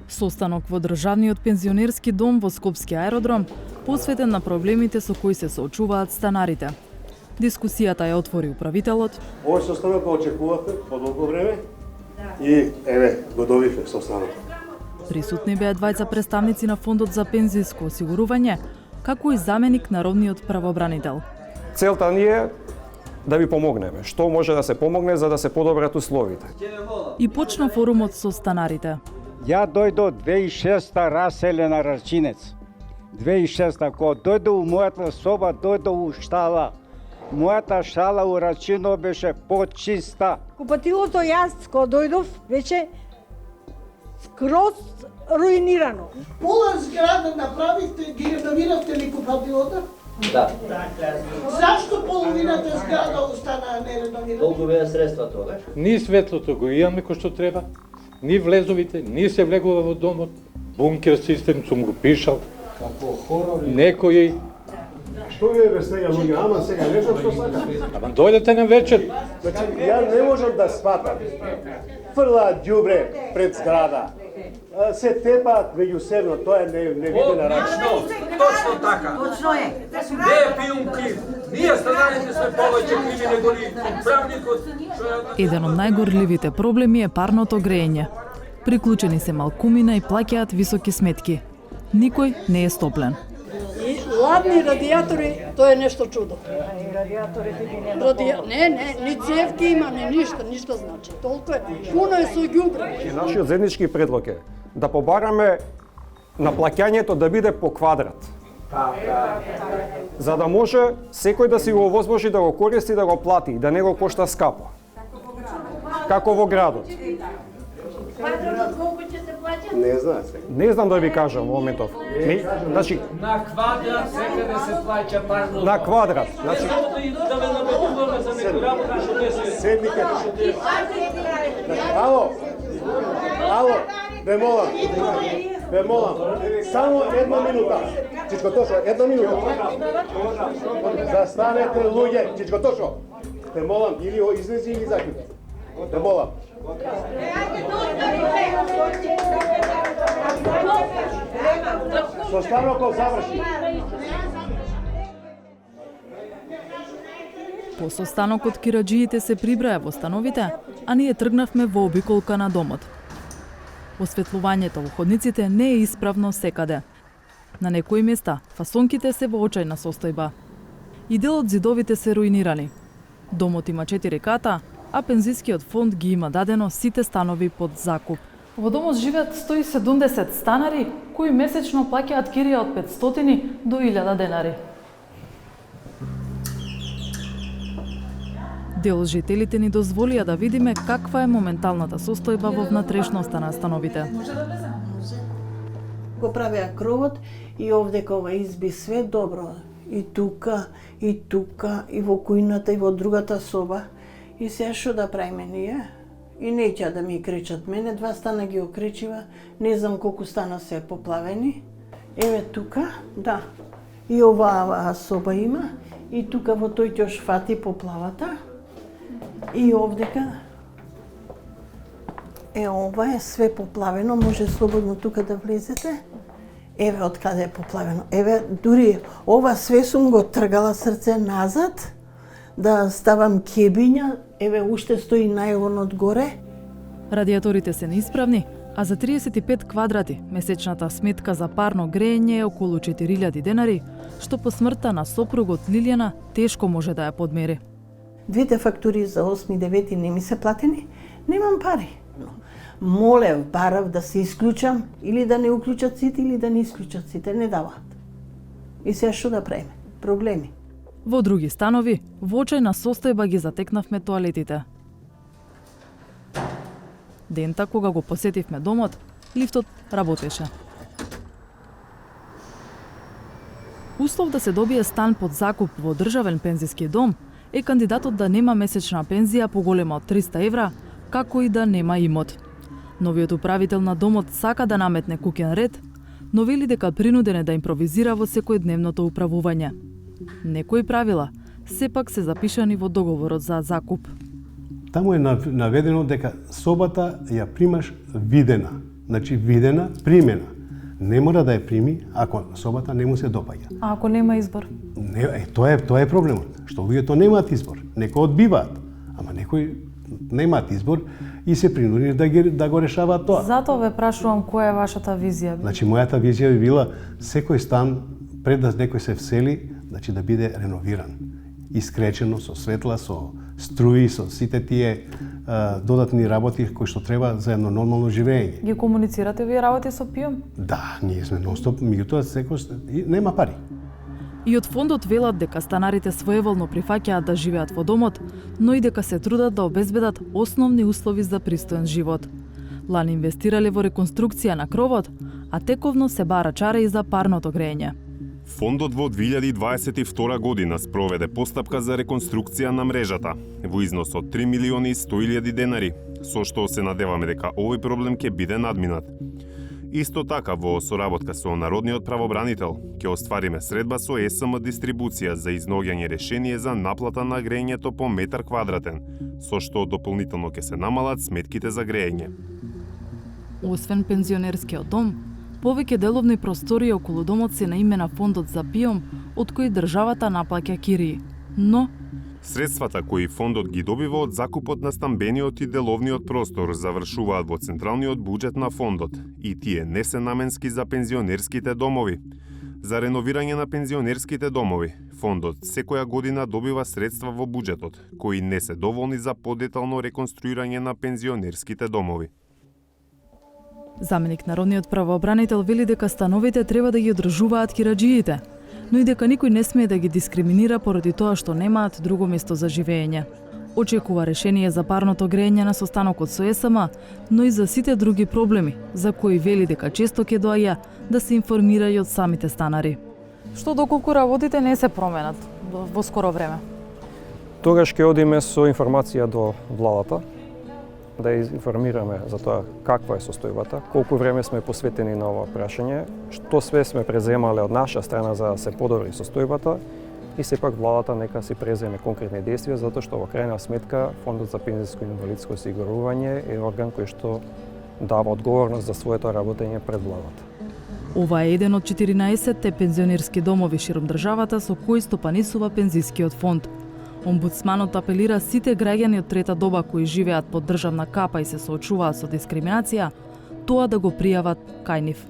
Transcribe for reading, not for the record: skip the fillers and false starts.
Состанок во државниот пензионерски дом во Скопски аеродром, посветен на проблемите со кои се соочуваат станарите. Дискусијата ја отвори управителот. Овој состанок го очекувавме подолго време и еве го добивме состанок. Присутни беа двајца представници на Фондот за пензиско осигурување, како и заменик на Народниот правобранител. Целта ни е да ви помогнеме. Што може да се помогне за да се подобрат условите. И почна форумот со станарите. Ја дојдо 2006 раселена Рачинец. 2006 кога дојде у мојата соба, дојде у штала. Мојата шала у Рачино беше почиста. Купатилото јас кога дојдов веќе скроз руинирано. Пола зграда направивте, ги реновиравте ли купатилото? Да. Зашто половината зграда остана нереновирана? Колку беа средства тогаш? Ни светлото го имаме кој што треба, ни влезовите, ни се влегува во домот. Бункер систем сум го пишал. Како хорови. Некој Што ви е без тега луѓе? Ама сега не знам што сака. Ама дојдете на вечер. Значи, ја не можам да спатам. Фрла ѓубре пред зграда. Се тепаат меѓусебно, тоа е невидена работа. Точно така. Точно е. Не е пијунки. Ние станарите сме повеќе криви него ли правникот. Еден од најгорливите проблеми е парното грејење. Приклучени се малкумина и плаќаат високи сметки. Никој не е стоплен. И ладни радиатори, тоа е нешто чудо. Не, ни цевки има, не ништо значи. Толку е, пуно е со ѓубре. Нашиот заеднички предлог е да побараме наплаќањето да биде по квадрат. За да може секој да си го овозможи да го користи, да го плати, да не го кошта скапо. Како во градот. Не знам сега. Не знам да ви кажам во моментов. Значи, На квадрат секаде се плаќа парно. на квадрат. Значи, Да ме набедуваме за некој работа што не се. Седнike. Ало. Бе молам. Само една минута. Чичко Тошо, една минута. Застанете луѓе, Чичко Тошо. Те молам, или излези или заклjuči. Те молам. Состанокот заврши. По состанокот кираџиите се прибраја во становите, а ние тргнавме во обиколка на домот. Осветлувањето во ходниците не е исправно секаде. На некои места фасонките се во очајна состојба. И дел од зидовите се руинирани. Домот има 4 ката, а пензискиот фонд ги има дадено сите станови под закуп. Во домот живеат 170 станари кои месечно плаќаат кирија од 500 до 1000 денари. Дел од жителите ни дозволија да видиме каква е моменталната состојба во внатрешноста на становите. Го правеа кровот и овде кога изби све добро. И тука, и во кујната, и во другата соба. И сега што да правиме ние? И неќа да ми кречат мене, 2 стана ги окречива, не знам колку стана се поплавени. Еве тука, да, и оваа соба има, и тука во тој ќош фати поплавата. И овдека, ова е све поплавено, може слободно тука да влезете. Еве од каде е поплавено. Еве, дури ова све сум го тргала срце назад, да ставам кебиња, еве уште стои најлон одгоре. Радиаторите се неисправни, а за 35 квадрати месечната сметка за парно грејење е околу 4000 денари, што по смртта на сопругот Лилијана тешко може да ја подмери. Двете фактури за 8-9 не ми се платени, немам пари. Молев, барав да се исклучам, или да не уклучат сите, или да не исклучат сите, не даваат. И сега што да правиме? Проблеми. Во други станови, во очајна состојба ги затекнавме тоалетите. Дента кога го посетивме домот, лифтот работеше. Услов да се добие стан под закуп во државен пензиски дом е кандидатот да нема месечна пензија поголема од 300 евра, како и да нема имот. Новиот управител на домот сака да наметне куќен ред, но вели дека принуден е да импровизира во секојдневното управување. Некои правила сепак се запишани во договорот за закуп. Таму е наведено дека собата ја примаш видена. значи видена, примена. Не мора да ја прими ако собата не му се допаѓа. А ако нема избор? Не, тоа е проблемот. Што луѓето немаат избор. Некои одбиваат, ама некои немаат избор и се принудени да го решаваат тоа. Затоа ве прашувам која е вашата визија? Значи мојата визија би била секој стан пред да некој се всели, значи да биде реновиран, искречено со светла, со струи, со сите тие додатни работи кои што треба за едно нормално живење. Ги комуницирате вие работи со ПИОМ? Да, ние сме нон-стоп, меѓутоа секој нема пари. И од фондот велат дека станарите своеволно прифаќаат да живеат во домот, но и дека се трудат да обезбедат основни услови за пристоен живот. Лани инвестирале во реконструкција на кровот, а тековно се бара чаре и за парното грење. Фондот во 2022 година спроведе постапка за реконструкција на мрежата во износ од 3 милиони и 100.000 денари, со што се надеваме дека овој проблем ќе биде надминат. Исто така, во соработка со Народниот правобранител, ќе оствариме средба со СМ Дистрибуција за изноѓање решение за наплата на грејењето по метар квадратен, со што дополнително ќе се намалат сметките за грејење. Освен пензионерскиот дом, повеќе деловни простори околу домот се на име на фондот за ПИОМ, од кои државата наплаќа кирии. Но средствата кои фондот ги добива од закупот на стамбениот и деловниот простор завршуваат во централниот буџет на фондот и тие не се наменски за пензионерските домови. За реновирање на пензионерските домови, фондот секоја година добива средства во буџетот, кои не се доволни за подетално реконструирање на пензионерските домови. заменик народниот правообранител вели дека становите треба да ги одржуваат кираџиите, но и дека никој не смее да ги дискриминира поради тоа што немаат друго место за живење. Очекува решение за парното грејење на состанокот со СМ, но и за сите други проблеми, за кои вели дека често ќе доаѓа да се информира и од самите станари. Што доколку работите не се променат во скоро време? Тогаш ќе одиме со информација до владата, да информираме за тоа каква е состојбата, колку време сме посветени на ова прашање, што све сме преземале од наша страна за да се подобри состојбата и сепак владата нека си преземе конкретни действија, затоа што во крајна сметка Фондот за пензиско и инвалидско осигурување е орган кој што дава одговорност за своето работење пред владата. Ова е еден од 14 пензионерски домови широм државата со кои стопанисува пензискиот фонд. Омбудсманот апелира сите граѓани од трета доба кои живеат под државна капа и се соочуваат со дискриминација, тоа да го пријават кај нив.